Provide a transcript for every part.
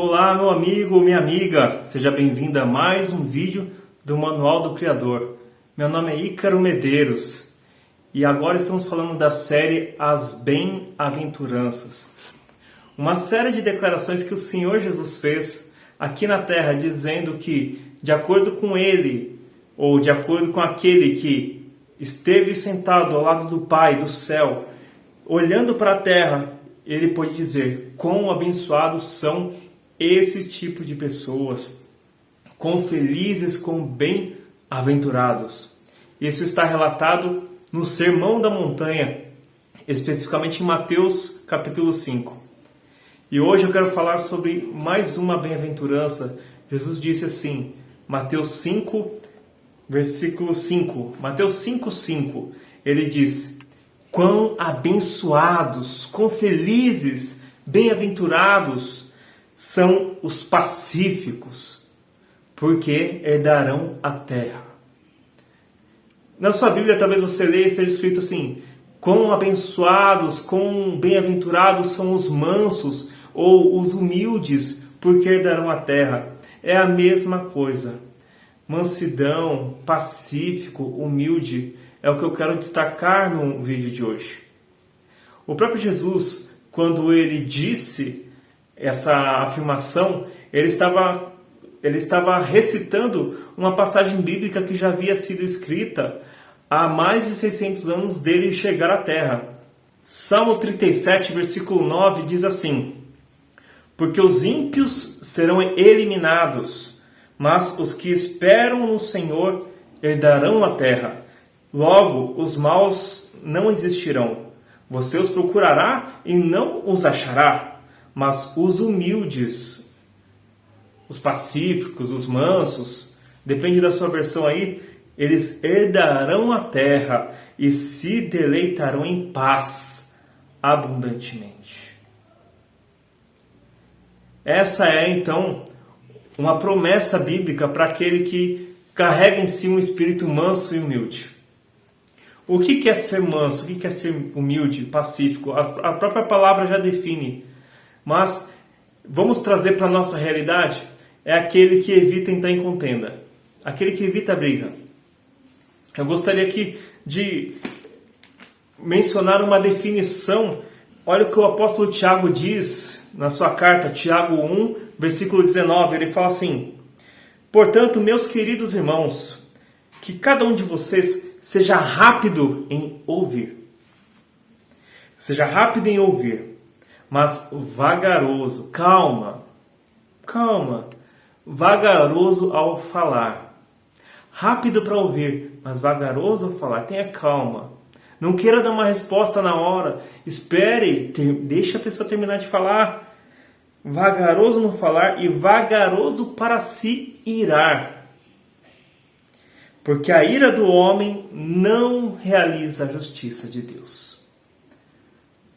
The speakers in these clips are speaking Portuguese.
Olá, meu amigo, minha amiga, seja bem-vindo a mais um vídeo do Manual do Criador. Meu nome é Ícaro Medeiros e agora estamos falando da série As Bem-aventuranças. Uma série de declarações que o Senhor Jesus fez aqui na terra, dizendo que, de acordo com Ele, ou de acordo com aquele que esteve sentado ao lado do Pai do céu, olhando para a terra, Ele pode dizer: quão abençoados são esse tipo de pessoas, quão felizes, quão bem-aventurados. Isso está relatado no Sermão da Montanha, especificamente em Mateus capítulo 5. E hoje eu quero falar sobre mais uma bem-aventurança. Jesus disse assim, Mateus 5, versículo 5. Mateus 5:5. Ele diz: quão abençoados, quão felizes, bem-aventurados são os pacíficos, porque herdarão a terra. Na sua Bíblia, talvez você leia e esteja escrito assim: quão abençoados, quão bem-aventurados são os mansos ou os humildes, porque herdarão a terra. É a mesma coisa. Mansidão, pacífico, humilde, é o que eu quero destacar no vídeo de hoje. O próprio Jesus, quando ele disse essa afirmação, ele estava recitando uma passagem bíblica que já havia sido escrita há mais de 600 anos dele chegar à terra. Salmo 37, versículo 9 diz assim: porque os ímpios serão eliminados, mas os que esperam no Senhor herdarão a terra. Logo, os maus não existirão. Você os procurará e não os achará. Mas os humildes, os pacíficos, os mansos, depende da sua versão aí, eles herdarão a terra e se deleitarão em paz abundantemente. Essa é, então, uma promessa bíblica para aquele que carrega em si um espírito manso e humilde. O que é ser manso? O que é ser humilde, pacífico? A própria palavra já define. Mas vamos trazer para a nossa realidade: é aquele que evita entrar em contenda, aquele que evita a briga. Eu gostaria aqui de mencionar uma definição. Olha o que o apóstolo Tiago diz na sua carta, Tiago 1, versículo 19. Ele fala assim: portanto, meus queridos irmãos, que cada um de vocês seja rápido em ouvir. Seja rápido em ouvir, mas vagaroso, calma, vagaroso ao falar. Rápido para ouvir, mas vagaroso ao falar. Tenha calma. Não queira dar uma resposta na hora. Espere, deixe a pessoa terminar de falar. Vagaroso no falar e vagaroso para se irar. Porque a ira do homem não realiza a justiça de Deus.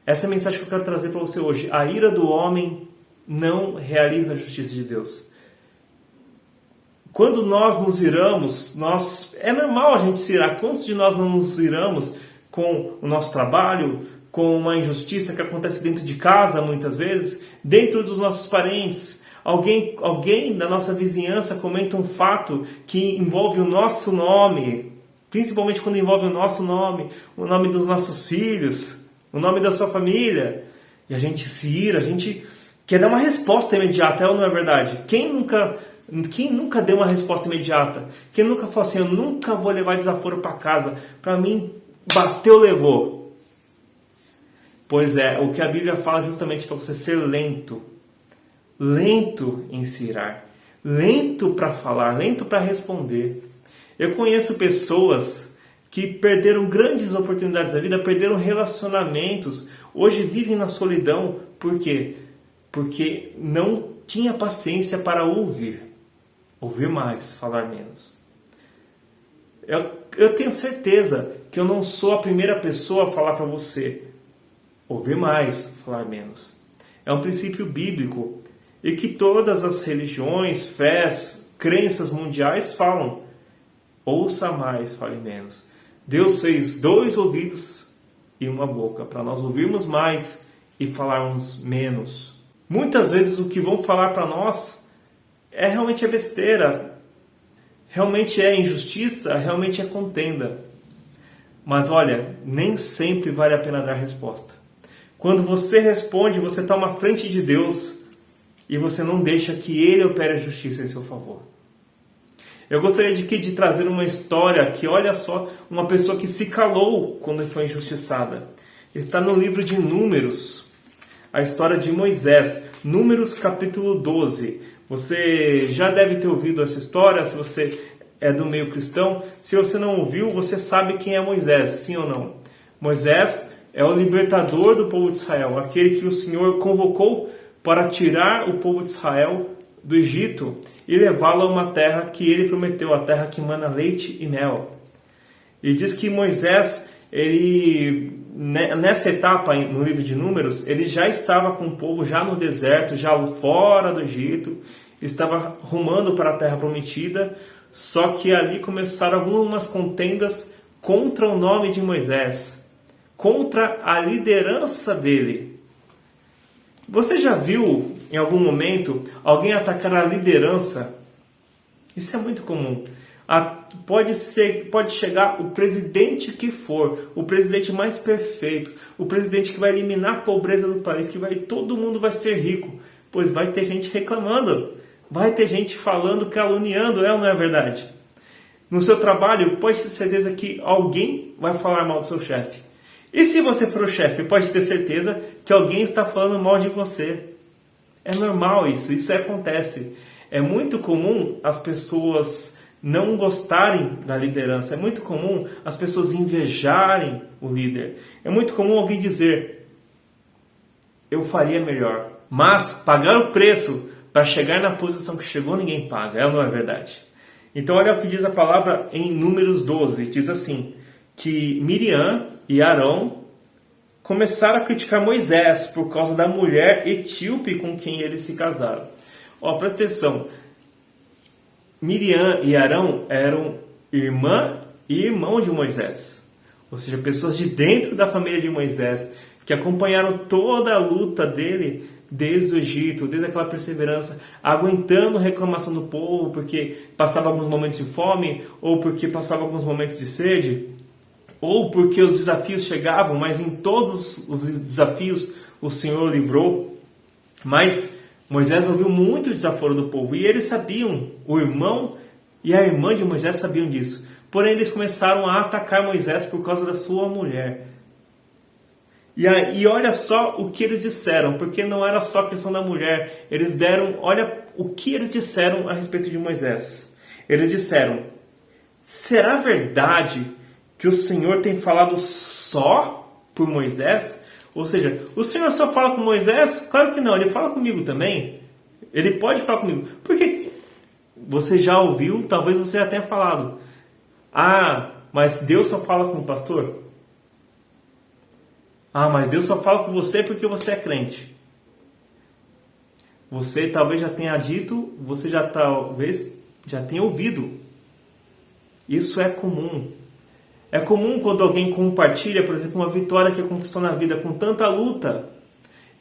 Essa é a mensagem que eu quero trazer para você hoje. A ira do homem não realiza a justiça de Deus. Quando nós nos iramos, é normal a gente se irar. Quantos de nós não nos iramos com o nosso trabalho, com uma injustiça que acontece dentro de casa, muitas vezes, dentro dos nossos parentes? Alguém da nossa vizinhança comenta um fato que envolve o nosso nome, principalmente quando envolve o nosso nome, o nome dos nossos filhos, o nome da sua família, e a gente se ira, a gente quer dar uma resposta imediata, é ou não é verdade? Quem nunca deu uma resposta imediata? Quem nunca falou assim: eu nunca vou levar desaforo para casa, para mim bateu, levou? Pois é, o que a Bíblia fala justamente para você ser lento em se irar, lento para falar, lento para responder. Eu conheço pessoas que perderam grandes oportunidades da vida, perderam relacionamentos, hoje vivem na solidão. Por quê? Porque não tinha paciência para ouvir mais, falar menos. Eu tenho certeza que eu não sou a primeira pessoa a falar para você: ouvir mais, falar menos. É um princípio bíblico e que todas as religiões, fés, crenças mundiais falam: ouça mais, fale menos. Deus fez 2 ouvidos e uma boca para nós ouvirmos mais e falarmos menos. Muitas vezes o que vão falar para nós realmente besteira, realmente é injustiça, realmente é contenda. Mas olha, nem sempre vale a pena dar resposta. Quando você responde, você toma a frente de Deus e você não deixa que Ele opere a justiça em seu favor. Eu gostaria de trazer uma história que, olha só, uma pessoa que se calou quando foi injustiçada. Está no livro de Números, a história de Moisés, Números capítulo 12. Você já deve ter ouvido essa história, se você é do meio cristão. Se você não ouviu, você sabe quem é Moisés, sim ou não? Moisés é o libertador do povo de Israel, aquele que o Senhor convocou para tirar o povo de Israel do Egito e levá-lo a uma terra que ele prometeu, a terra que mana leite e mel. E diz que Moisés, nessa etapa no livro de Números, ele já estava com o povo já no deserto, já fora do Egito, estava rumando para a terra prometida, só que ali começaram algumas contendas contra o nome de Moisés, contra a liderança dele. Você já viu em algum momento alguém atacar a liderança? Isso é muito comum. Pode chegar o presidente que for, o presidente mais perfeito, o presidente que vai eliminar a pobreza do país, todo mundo vai ser rico, pois vai ter gente reclamando, vai ter gente falando, caluniando, é ou não é verdade? No seu trabalho, pode ter certeza que alguém vai falar mal do seu chefe. E se você for o chefe, pode ter certeza que alguém está falando mal de você. É normal isso acontece. É muito comum as pessoas não gostarem da liderança. É muito comum as pessoas invejarem o líder. É muito comum alguém dizer, eu faria melhor. Mas pagar o preço para chegar na posição que chegou, ninguém paga. É ou não é verdade? Então olha o que diz a palavra em Números 12. Diz assim, que Miriam e Arão começaram a criticar Moisés por causa da mulher etíope com quem eles se casaram. Presta atenção. Miriam e Arão eram irmã e irmão de Moisés. Ou seja, pessoas de dentro da família de Moisés, que acompanharam toda a luta dele desde o Egito, desde aquela perseverança, aguentando reclamação do povo, porque passava alguns momentos de fome, ou porque passava alguns momentos de sede, ou porque os desafios chegavam, mas em todos os desafios o Senhor livrou. Mas Moisés ouviu muito o desaforo do povo, e eles sabiam, o irmão e a irmã de Moisés sabiam disso. Porém, eles começaram a atacar Moisés por causa da sua mulher. E olha só o que eles disseram, porque não era só a questão da mulher. Olha o que eles disseram a respeito de Moisés. Eles disseram, será verdade que o Senhor tem falado só por Moisés? Ou seja, o Senhor só fala com Moisés? Claro que não, Ele fala comigo também. Ele pode falar comigo. Porque você já ouviu, talvez você já tenha falado. Mas Deus só fala com o pastor? Mas Deus só fala com você porque você é crente. Você talvez já tenha dito, você talvez já tenha ouvido. Isso é comum. É comum quando alguém compartilha, por exemplo, uma vitória que conquistou na vida com tanta luta.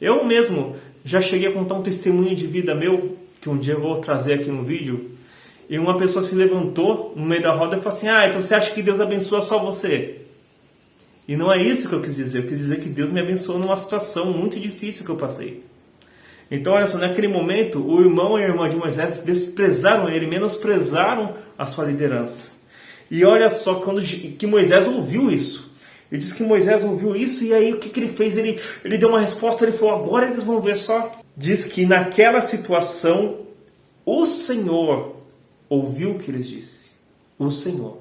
Eu mesmo já cheguei a contar um testemunho de vida meu, que um dia eu vou trazer aqui no vídeo, e uma pessoa se levantou no meio da roda e falou assim, então você acha que Deus abençoa só você? E não é isso que eu quis dizer. Eu quis dizer que Deus me abençoou numa situação muito difícil que eu passei. Então, olha só, naquele momento, o irmão e a irmã de Moisés desprezaram ele, menosprezaram a sua liderança. E olha só, que Moisés ouviu isso. Ele diz que Moisés ouviu isso, e aí o que ele fez? Ele deu uma resposta, ele falou, agora eles vão ver só. Diz que naquela situação, o Senhor ouviu o que eles disseram. O Senhor.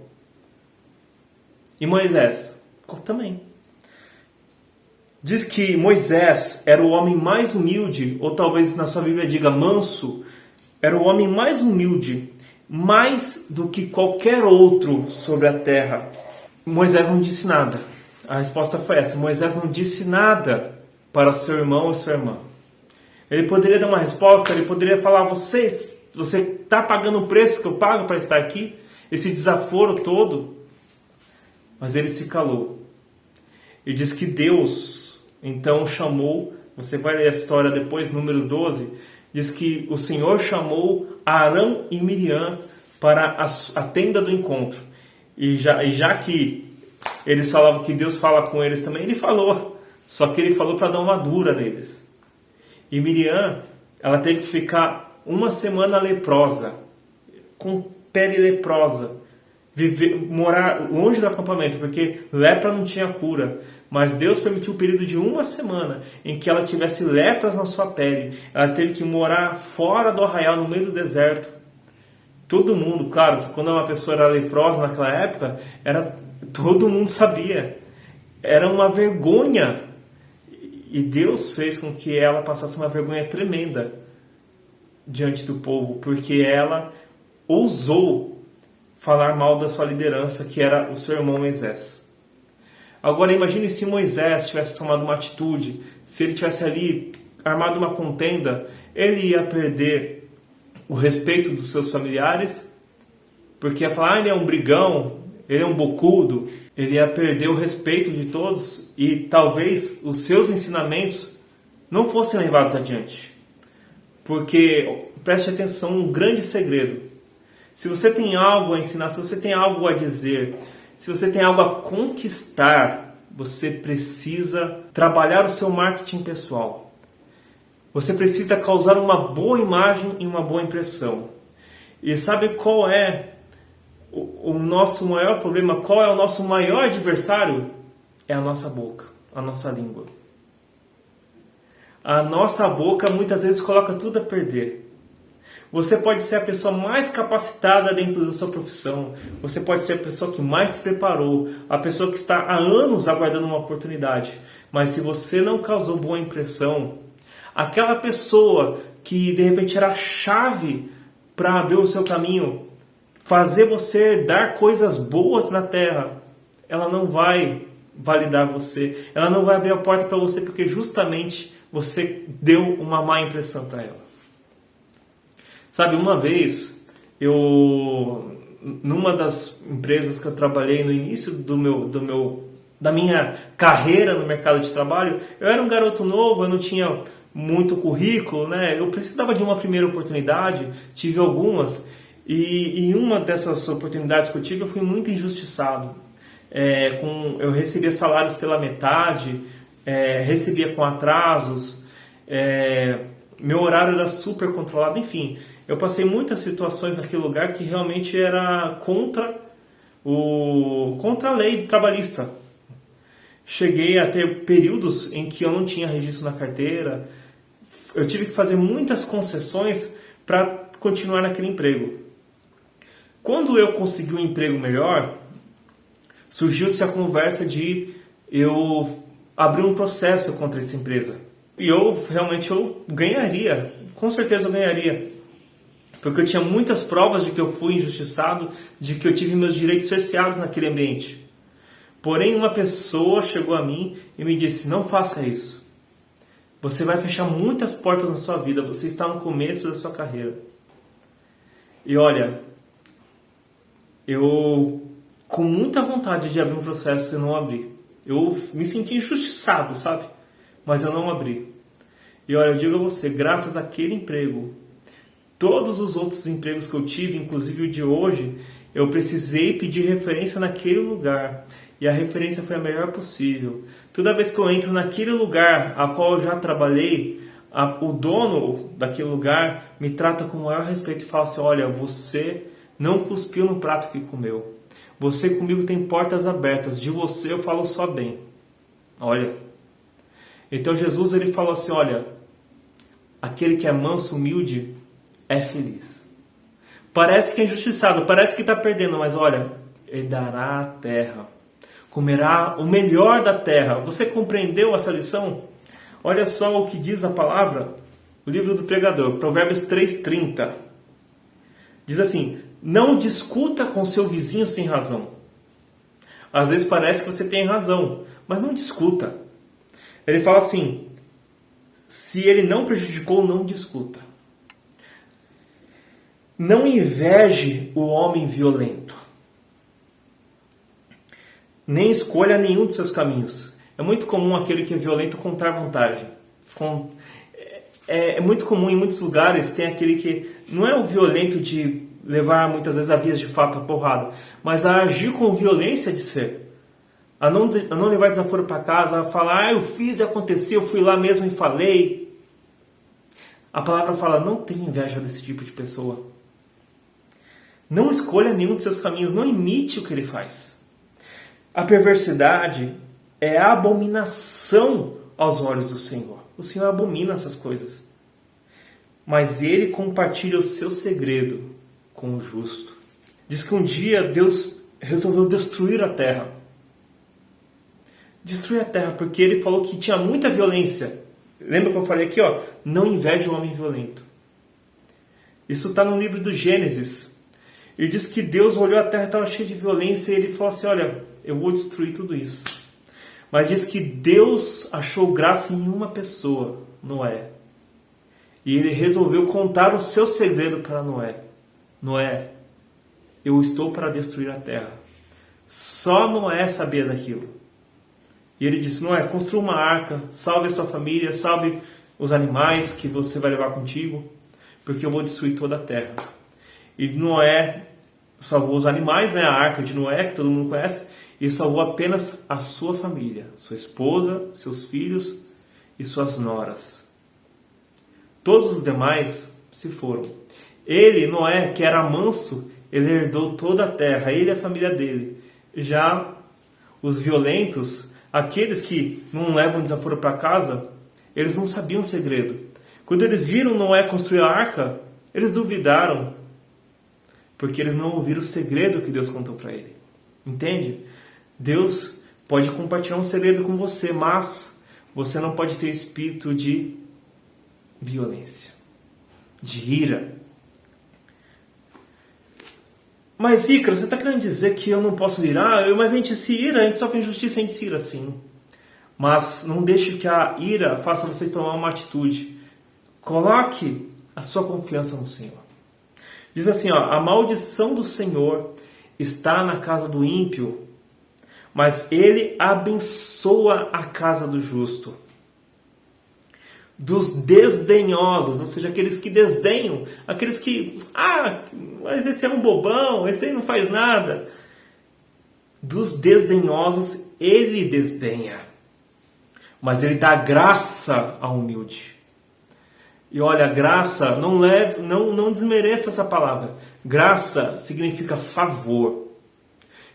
E Moisés também. Diz que Moisés era o homem mais humilde, ou talvez na sua Bíblia diga manso, era o homem mais humilde, mais do que qualquer outro sobre a terra. Moisés não disse nada. A resposta foi essa. Moisés não disse nada para seu irmão ou sua irmã. Ele poderia dar uma resposta, ele poderia falar, você está pagando o preço que eu pago para estar aqui? Esse desaforo todo? Mas ele se calou. E diz que Deus então chamou você vai ler a história depois, Números 12, diz que o Senhor chamou Arão e Miriam para a tenda do encontro. E já que eles falavam que Deus fala com eles também, ele falou. Só que ele falou para dar uma dura neles. E Miriam, ela teve que ficar uma semana leprosa, com pele leprosa, morar longe do acampamento, porque lepra não tinha cura. Mas Deus permitiu o período de uma semana em que ela tivesse lepras na sua pele. Ela teve que morar fora do arraial, no meio do deserto. Todo mundo, claro, que quando uma pessoa era leprosa naquela época, todo mundo sabia. Era uma vergonha. E Deus fez com que ela passasse uma vergonha tremenda diante do povo, porque ela ousou falar mal da sua liderança, que era o seu irmão Moisés. Agora imagine se Moisés tivesse tomado uma atitude, se ele tivesse ali armado uma contenda, ele ia perder o respeito dos seus familiares, porque ia falar, ele é um brigão, ele é um bocudo, ele ia perder o respeito de todos e talvez os seus ensinamentos não fossem levados adiante. Porque, preste atenção, um grande segredo. Se você tem algo a ensinar, se você tem algo a dizer, se você tem algo a conquistar, você precisa trabalhar o seu marketing pessoal. Você precisa causar uma boa imagem e uma boa impressão. E sabe qual é o nosso maior problema? Qual é o nosso maior adversário? É a nossa boca, a nossa língua. A nossa boca muitas vezes coloca tudo a perder. Você pode ser a pessoa mais capacitada dentro da sua profissão. Você pode ser a pessoa que mais se preparou. A pessoa que está há anos aguardando uma oportunidade. Mas se você não causou boa impressão, aquela pessoa que de repente era a chave para abrir o seu caminho, fazer você dar coisas boas na terra, ela não vai validar você. Ela não vai abrir a porta para você porque justamente você deu uma má impressão para ela. Sabe, uma vez, numa das empresas que eu trabalhei no início da minha carreira no mercado de trabalho, eu era um garoto novo, eu não tinha muito currículo, né? Eu precisava de uma primeira oportunidade, tive algumas, e em uma dessas oportunidades que eu tive, eu fui muito injustiçado. Eu recebia salários pela metade, recebia com atrasos, meu horário era super controlado, enfim. Eu passei muitas situações naquele lugar que realmente era contra a lei trabalhista. Cheguei a ter períodos em que eu não tinha registro na carteira. Eu tive que fazer muitas concessões para continuar naquele emprego. Quando eu consegui um emprego melhor, surgiu-se a conversa de eu abrir um processo contra essa empresa. E eu ganharia, com certeza eu ganharia. Porque eu tinha muitas provas de que eu fui injustiçado, de que eu tive meus direitos cerceados naquele ambiente. Porém, uma pessoa chegou a mim e me disse, não faça isso. Você vai fechar muitas portas na sua vida, você está no começo da sua carreira. E olha, eu com muita vontade de abrir um processo, eu não abri. Eu me senti injustiçado, sabe? Mas eu não abri. E olha, eu digo a você, graças àquele emprego, todos os outros empregos que eu tive, inclusive o de hoje, eu precisei pedir referência naquele lugar. E a referência foi a melhor possível. Toda vez que eu entro naquele lugar a qual eu já trabalhei, o dono daquele lugar me trata com o maior respeito e fala assim, olha, você não cuspiu no prato que comeu. Você comigo tem portas abertas. De você eu falo só bem. Olha. Então Jesus ele falou assim, olha, aquele que é manso, humilde, é feliz. Parece que é injustiçado, parece que está perdendo, mas olha, herdará a terra. Comerá o melhor da terra. Você compreendeu essa lição? Olha só o que diz a palavra, o livro do pregador, Provérbios 3:30. Diz assim, não discuta com seu vizinho sem razão. Às vezes parece que você tem razão, mas não discuta. Ele fala assim, se ele não prejudicou, não discuta. Não inveje o homem violento. Nem escolha nenhum dos seus caminhos. É muito comum aquele que é violento contar vantagem. É muito comum em muitos lugares, tem aquele que não é o violento de levar muitas vezes a vias de fato a porrada, mas a agir com violência de ser. A não levar desaforo para casa, a falar, eu fiz e aconteceu, eu fui lá mesmo e falei. A palavra fala, não tenha inveja desse tipo de pessoa. Não escolha nenhum de seus caminhos, não imite o que ele faz. A perversidade é a abominação aos olhos do Senhor. O Senhor abomina essas coisas. Mas Ele compartilha o seu segredo com o justo. Diz que um dia Deus resolveu destruir a terra. Destruir a terra porque Ele falou que tinha muita violência. Lembra que eu falei aqui, não inveje o homem violento. Isso está no livro do Gênesis. Ele diz que Deus olhou a terra e estava cheia de violência e Ele falou assim, olha, eu vou destruir tudo isso. Mas diz que Deus achou graça em uma pessoa, Noé. E Ele resolveu contar o seu segredo para Noé. Noé, eu estou para destruir a terra. Só Noé sabia daquilo. E Ele disse, Noé, construa uma arca, salve a sua família, salve os animais que você vai levar contigo, porque eu vou destruir toda a terra. E Noé salvou os animais, a arca de Noé, que todo mundo conhece, e salvou apenas a sua família, sua esposa, seus filhos e suas noras. Todos os demais se foram. Ele, Noé, que era manso, ele herdou toda a terra, ele e a família dele. Já os violentos, aqueles que não levam desaforo para casa, eles não sabiam o segredo. Quando eles viram Noé construir a arca, eles duvidaram, porque eles não ouviram o segredo que Deus contou para ele. Entende? Deus pode compartilhar um segredo com você, mas você não pode ter espírito de violência, de ira. Mas, Ícaro, você está querendo dizer que eu não posso irar? Mas a gente se ira, a gente sofre injustiça, a gente se ira sim. Mas não deixe que a ira faça você tomar uma atitude. Coloque a sua confiança no Senhor. Diz assim, a maldição do Senhor está na casa do ímpio, mas Ele abençoa a casa do justo. Dos desdenhosos, ou seja, aqueles que desdenham, aqueles que, mas esse é um bobão, esse aí não faz nada. Dos desdenhosos, Ele desdenha, mas Ele dá graça ao humilde. E olha, graça, não desmereça essa palavra. Graça significa favor.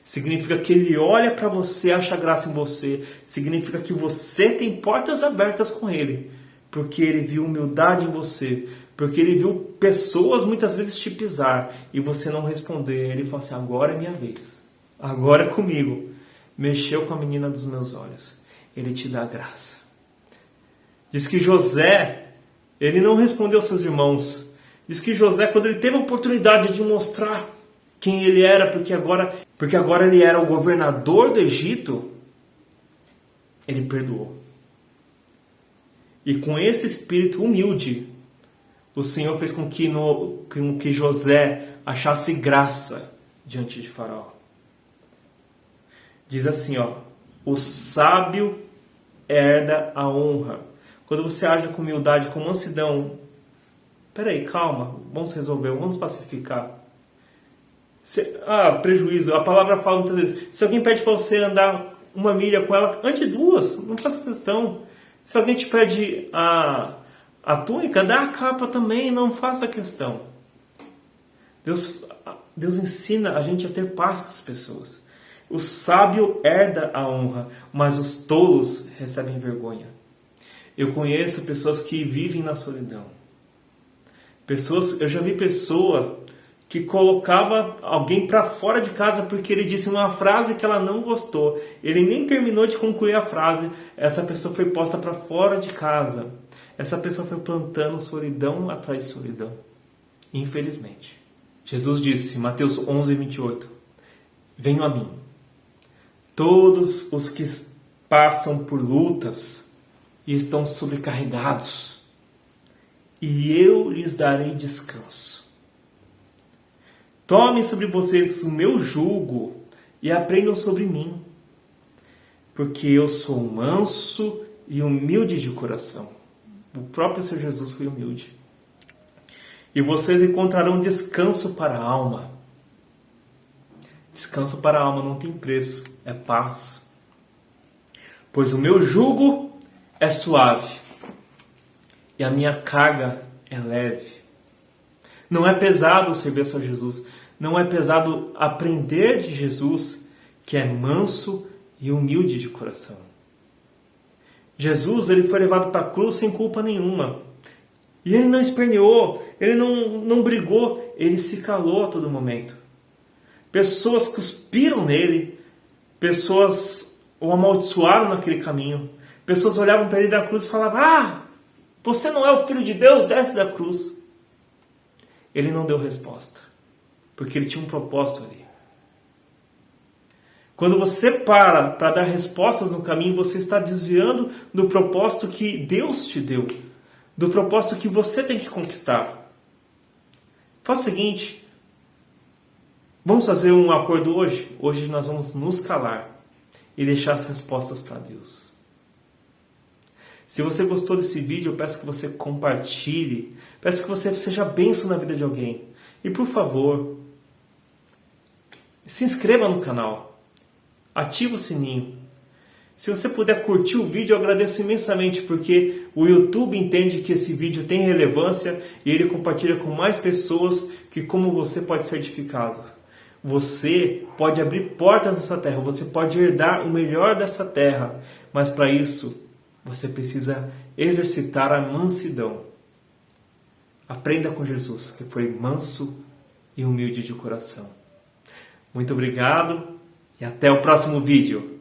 Significa que Ele olha para você, acha graça em você. Significa que você tem portas abertas com Ele. Porque Ele viu humildade em você. Porque Ele viu pessoas muitas vezes te pisar. E você não responder. Ele fala assim, agora é minha vez. Agora é comigo. Mexeu com a menina dos meus olhos. Ele te dá graça. Diz que José, ele não respondeu aos seus irmãos. Diz que José, quando ele teve a oportunidade de mostrar quem ele era, porque agora ele era o governador do Egito, ele perdoou. E com esse espírito humilde, o Senhor fez com que José achasse graça diante de Faraó. Diz assim, o sábio herda a honra. Quando você age com humildade, com mansidão, peraí, calma, vamos resolver, vamos pacificar. Prejuízo, a palavra fala muitas vezes, se alguém pede para você andar 1 milha com ela, ande 2, não faça questão. Se alguém te pede a túnica, dá a capa também, não faça questão. Deus ensina a gente a ter paz com as pessoas. O sábio herda a honra, mas os tolos recebem vergonha. Eu conheço pessoas que vivem na solidão. Eu já vi pessoa que colocava alguém para fora de casa porque ele disse uma frase que ela não gostou. Ele nem terminou de concluir a frase. Essa pessoa foi posta para fora de casa. Essa pessoa foi plantando solidão atrás de solidão. Infelizmente. Jesus disse, Mateus 11:28, venham a mim, todos os que passam por lutas e estão sobrecarregados, e eu lhes darei descanso. Tomem sobre vocês o meu jugo e aprendam sobre mim, porque eu sou manso e humilde de coração, O próprio Senhor Jesus foi humilde. E vocês encontrarão descanso para a alma. Descanso para a alma não tem preço, é paz. Pois o meu jugo é suave e a minha carga é leve. Não é pesado servir a Jesus. Não é pesado aprender de Jesus, que é manso e humilde de coração. Jesus, ele foi levado para a cruz sem culpa nenhuma. E ele não esperneou, ele não brigou, ele se calou a todo momento. Pessoas cuspiram nele, pessoas o amaldiçoaram naquele caminho. Pessoas olhavam para ele da cruz e falavam: "Ah, você não é o Filho de Deus, desce da cruz." Ele não deu resposta, porque ele tinha um propósito ali. Quando você para dar respostas no caminho, você está desviando do propósito que Deus te deu, do propósito que você tem que conquistar. Faz o seguinte, vamos fazer um acordo hoje? Hoje nós vamos nos calar e deixar as respostas para Deus. Se você gostou desse vídeo, eu peço que você compartilhe, peço que você seja bênção na vida de alguém. E por favor, se inscreva no canal, ative o sininho. Se você puder curtir o vídeo, eu agradeço imensamente, porque o YouTube entende que esse vídeo tem relevância e ele compartilha com mais pessoas que, como você, pode ser edificado. Você pode abrir portas nessa terra, você pode herdar o melhor dessa terra, mas para isso você precisa exercitar a mansidão. Aprenda com Jesus, que foi manso e humilde de coração. Muito obrigado e até o próximo vídeo.